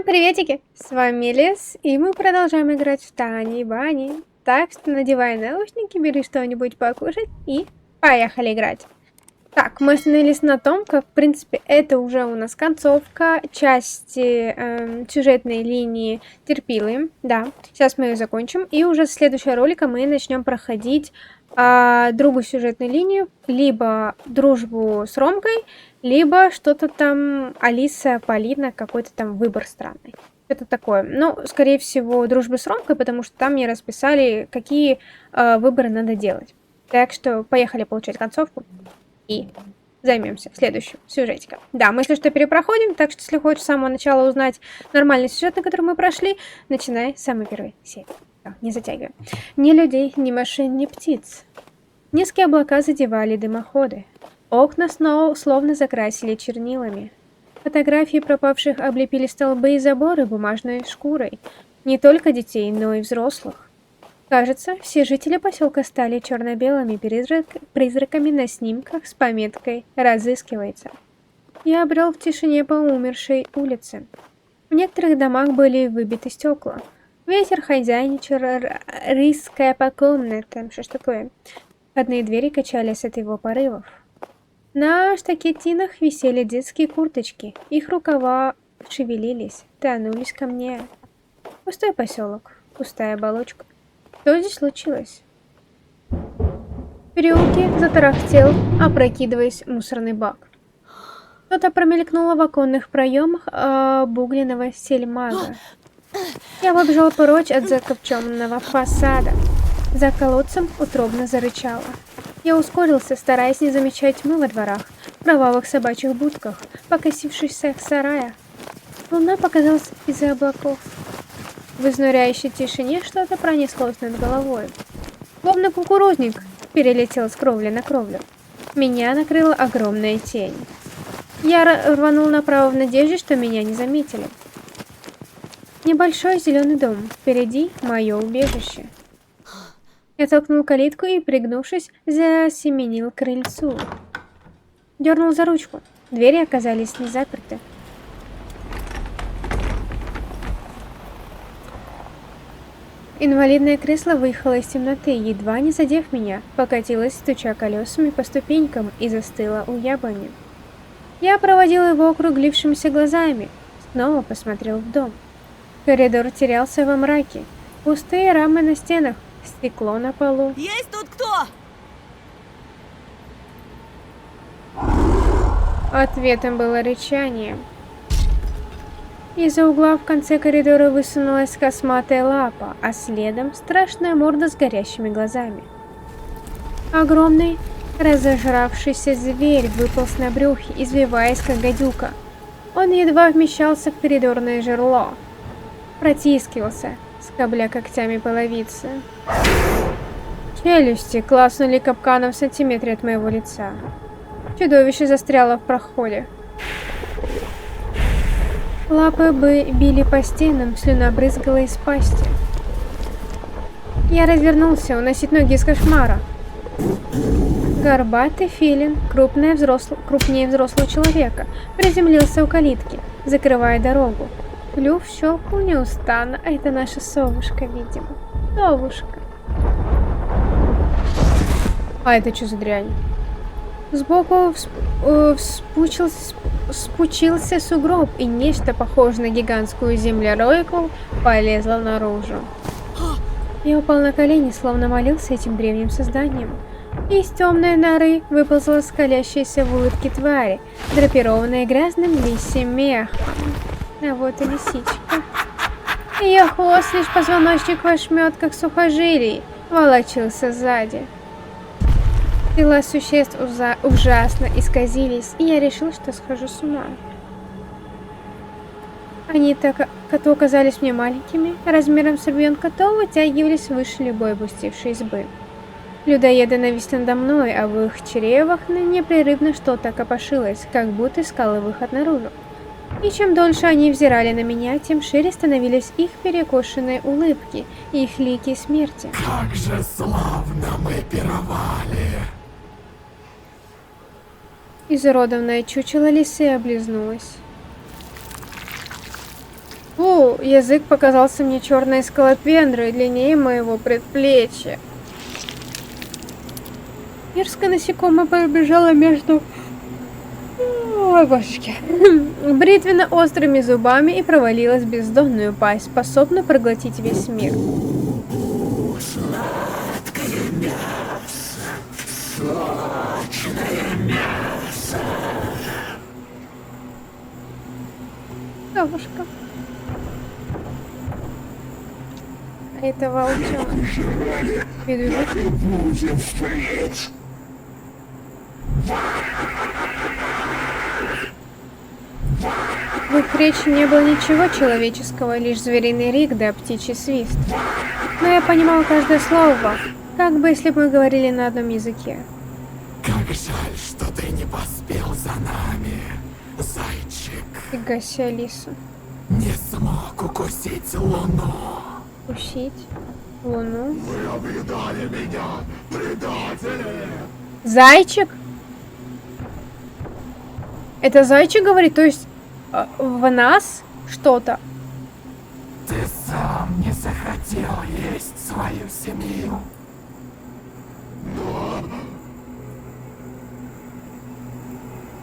Всем приветики! С вами Лес, и мы продолжаем играть в Тани Бани. Так что надевай наушники, бери что-нибудь покушать и поехали играть. Так, мы остановились на том, как, в принципе, это уже у нас концовка части сюжетной линии Терпилы. Да, сейчас мы ее закончим, и уже с следующего ролика мы начнем проходить другую сюжетную линию, либо дружбу с Ромкой, либо что-то там Алиса, Полина, какой-то там выбор странный. Это такое. Ну, скорее всего, дружбы с Ромкой, потому что там мне расписали, какие выборы надо делать. Так что поехали получать концовку и займемся следующим сюжетиком. Да, мы если что перепроходим, так что если хочешь с самого начала узнать нормальный сюжет, на который мы прошли, начинай с самой первой серии. Не затягиваем. Ни людей, ни машин, ни птиц. Низкие облака задевали дымоходы. Окна снова словно закрасили чернилами. Фотографии пропавших облепили столбы и заборы бумажной шкурой. Не только детей, но и взрослых. Кажется, все жители поселка стали черно-белыми призраками на снимках с пометкой «Разыскивается». Я обрел в тишине по умершей улице. В некоторых домах были выбиты стекла. Ветер хозяйничал, рыская по комнатам. Что ж такое? Входные двери качались от его порывов. На штакетинах висели детские курточки. Их рукава шевелились, тянулись ко мне. Пустой поселок, пустая оболочка. Что здесь случилось? В переулке затарахтел, опрокидываясь мусорный бак. Что-то промелькнуло в оконных проемах обугленного сельмага. Я побежал прочь от закопченного фасада. За колодцем утробно зарычало. Я ускорился, стараясь не замечать тьмы во дворах, кровавых собачьих будках, покосившихся сарая. Луна показалась из-за облаков. В изнуряющей тишине что-то пронеслось над головой. Словно кукурузник перелетел с кровли на кровлю. Меня накрыла огромная тень. Я рванул направо в надежде, что меня не заметили. Небольшой зеленый дом. Впереди мое убежище. Я толкнул калитку и, пригнувшись, засеменил к крыльцу. Дернул за ручку. Двери оказались не заперты. Инвалидное кресло выехало из темноты, едва не задев меня, покатилось, стуча колесами по ступенькам, и застыло у яблони. Я проводил его округлившимися глазами, снова посмотрел в дом. Коридор терялся во мраке. Пустые рамы на стенах, стекло на полу. Есть тут кто? Ответом было рычание. Из-за угла в конце коридора высунулась косматая лапа, а следом страшная морда с горящими глазами. Огромный, разожравшийся зверь выполз на брюхе, извиваясь как гадюка. Он едва вмещался в коридорное жерло. Протискивался, скобля когтями половицы. Челюсти клацнули капканом в сантиметре от моего лица. Чудовище застряло в проходе. Лапы били по стенам, слюна брызгала из пасти. Я развернулся, уносить ноги из кошмара. Горбатый филин, крупнее взрослого человека, приземлился у калитки, закрывая дорогу. Клюв щелкнул неустанно, а это наша совушка, видимо. Совушка. А это что за дрянь? Сбоку спучился сугроб, и нечто похожее на гигантскую землеройку полезло наружу. Я упал на колени, словно молился этим древним созданием. Из темной норы выползла скалящаяся в улыбке твари, драпированная грязным лисьим мехом. А вот и лисичка. Ее хвост, лишь позвоночник в ошметках сухожилий, волочился сзади. Тела существ ужасно исказились, и я решил, что схожу с ума. Они то оказались мне маленькими, размером с ребенка, то вытягивались выше любой опустевшей избы. Людоеды нависли надо мной, а в их чревах непрерывно что-то копошилось, как будто искало выход наружу. И чем дольше они взирали на меня, тем шире становились их перекошенные улыбки, их лики смерти. Как же славно мы пировали! Изуродованное чучело лисы облизнулось. секунду язык показался мне черной скалопендрой, длиннее моего предплечья. Мерзкое насекомое пробежало между... Ой, божечки. Бритвенно-острыми зубами и провалилась в бездонную пасть, способную проглотить весь мир. Сладкое мясо, сочное мясо. Девушка. А это волчонок. Медведь. Будем впредь. В их речи не было ничего человеческого, лишь звериный рик да птичий свист. Но я понимал каждое слово, как бы если бы мы говорили на одном языке. Как жаль, что ты не поспел за нами, зайчик. Фига себе, Алиса. Не смог укусить луну. Укусить луну. Вы объедали меня, предатели. Зайчик? Это зайчик говорит, то есть в нас что-то? Ты сам не захотел есть свою семью.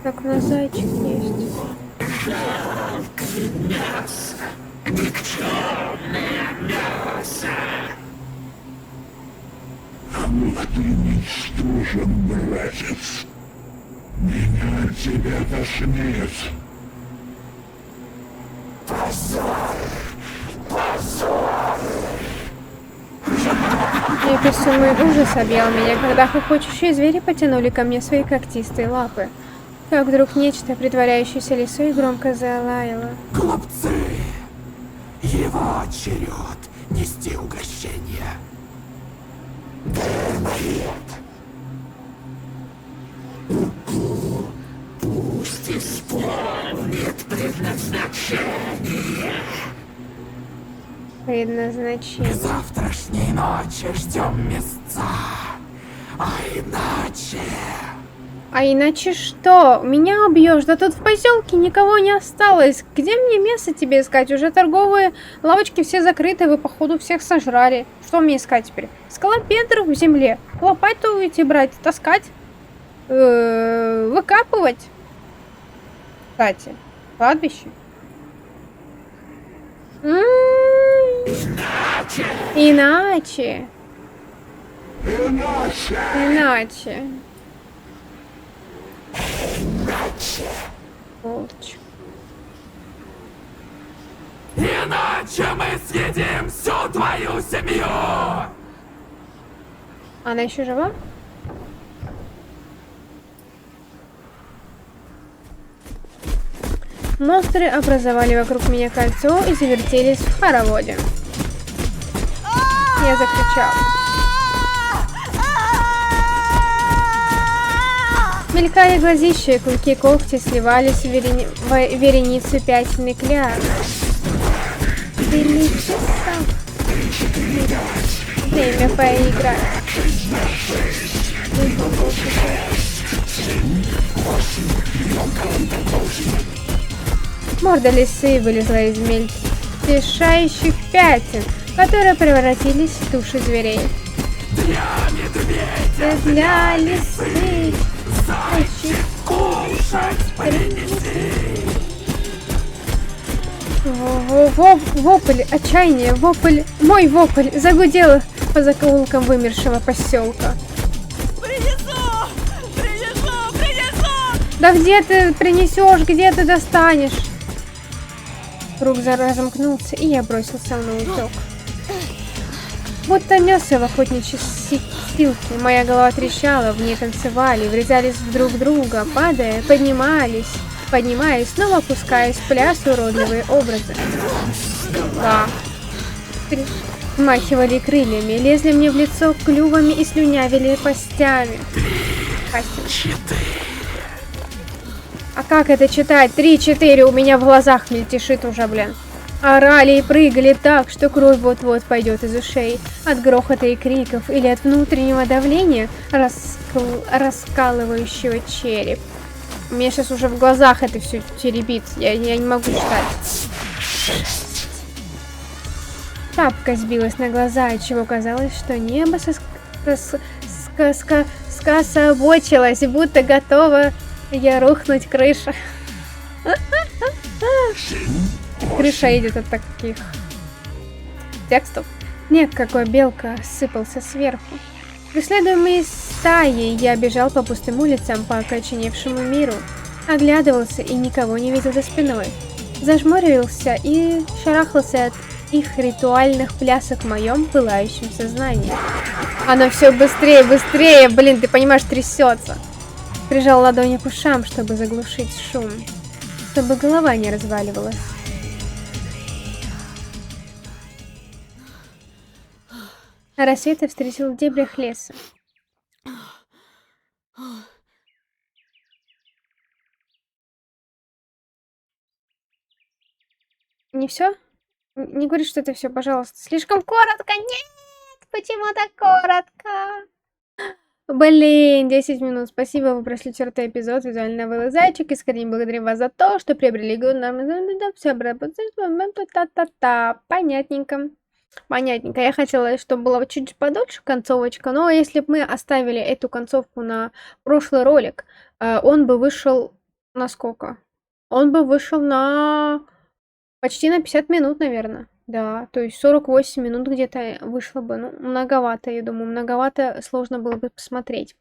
Так, у нас зайчик есть. Мясо, никчемное мясо. Ты ничтожен, братец. Меня тебя тошнит. Позор! Позор! Неописуемый ужас объял меня, когда хохочущие звери потянули ко мне свои когтистые лапы. Как вдруг нечто, притворяющееся лисой, громко залаяло. Глупцы! Его черед нести угощение. Дармоед! Пусть исполнит предназначение. Предназначение. Завтрашней ночи ждем места. А иначе... А иначе что? Меня убьешь? Да тут в поселке никого не осталось. Где мне место тебе искать? Уже торговые лавочки все закрыты, вы походу всех сожрали. Что мне искать теперь? Скалопендров в земле. Лопату идти брать, таскать. Выкапывать. Кстати, кладбище. Иначе! Иначе. Иначе! Иначе. Иначе! Волчь. Иначе мы съедим всю твою семью! Она еще жива? Монстры образовали вокруг меня кольцо и завертелись в хороводе. Я закричал. Мелькали глазища, и клыки когти сливались в вереницу пятен и кляр. Время поиграть. Морда лисы вылезла из мельтешающих пятен, которые превратились в туши зверей. Для медведя, Для лисы зайчик кушать принеси. Вопль, отчаяние, вопль, мой вопль загудел по закоулкам вымершего поселка. Принесу! Принесу! Принесу! Да где ты принесешь, где ты достанешь? Круг разомкнулся, и я бросился на утек. Будто мясо в охотничьей силке, моя голова трещала, в ней танцевали, врезались в друг друга, падая, поднимаясь, снова опускаясь в пляс уродливые образы. Да. Махивали крыльями, лезли мне в лицо клювами и слюнявили пастями. А как это читать? 3-4 у меня в глазах мельтешит уже, блин. Орали и прыгали так, что кровь вот-вот пойдет из ушей. От грохота и криков или от внутреннего давления, раскалывающего череп. У меня сейчас уже в глазах это все теребит. Я не могу читать. шапка сбилась на глаза, отчего казалось, что небо скособочилось, будто готова я рухнуть крыша. Крыша идет от таких текстов. Снег, какой белка, сыпался сверху. Преследуемый стаей, я бежал по пустым улицам, по окоченевшему миру. Оглядывался и никого не видел за спиной. Зажмурился и шарахался от их ритуальных плясок в моем пылающем сознании. Оно все быстрее, быстрее, блин, ты понимаешь, трясется. Прижал ладони к ушам, чтобы заглушить шум, чтобы голова не разваливалась. Рассвет я встретил в дебрях леса. Не все? Не говори, что это все, пожалуйста. Слишком коротко. Нет! Почему так коротко? Блин, 10 минут. Спасибо, вы прошли 4-й эпизод. Визуально новый зайчик. Искренне благодарим вас за то, что приобрели все обработать. Понятненько. Понятненько. Я хотела, чтобы было чуть подольше концовочка, но если бы мы оставили эту концовку на прошлый ролик, он бы вышел на сколько? Он бы вышел на почти на 50 минут, наверное. Да, то есть 48 минут где-то вышло бы. Ну, многовато, я думаю, многовато, сложно было бы посмотреть.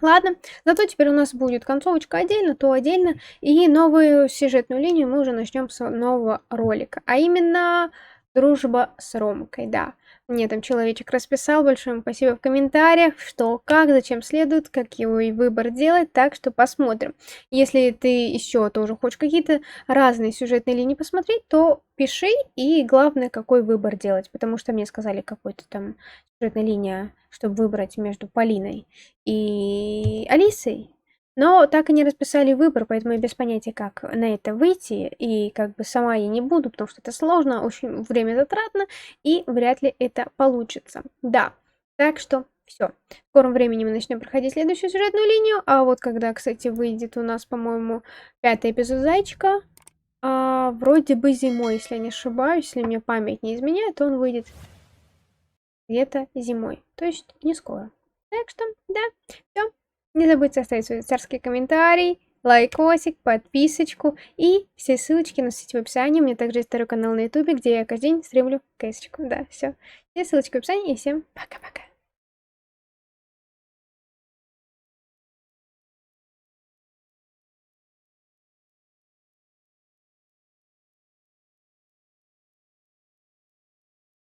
Ладно, зато теперь у нас будет концовочка отдельно, то отдельно, и новую сюжетную линию мы уже начнем с нового ролика, а именно дружба с Ромкой, да. Мне там человечек расписал, большое ему спасибо в комментариях, что, как, зачем следует, какой выбор делать, так что посмотрим. Если ты еще тоже хочешь какие-то разные сюжетные линии посмотреть, то пиши, и главное, какой выбор делать, потому что мне сказали какой-то там сюжетная линия, чтобы выбрать между Полиной и Алисой. Но так и не расписали выбор, поэтому я без понятия, как на это выйти, и как бы сама я не буду, потому что это сложно, очень время затратно, и вряд ли это получится. Да, так что все. В скором времени мы начнем проходить следующую сюжетную линию, а вот когда, кстати, выйдет у нас, по-моему, 5-й эпизод Зайчика, вроде бы зимой, если я не ошибаюсь, если мне память не изменяет, то он выйдет где-то зимой, то есть не скоро. Так что, да, все. Не забудьте оставить свой царский комментарий, лайкосик, подписочку и все ссылочки на сеть в описании. У меня также есть второй канал на ютубе, где я каждый день стримлю кэсочку. Да, все. Все ссылочки в описании и всем пока-пока.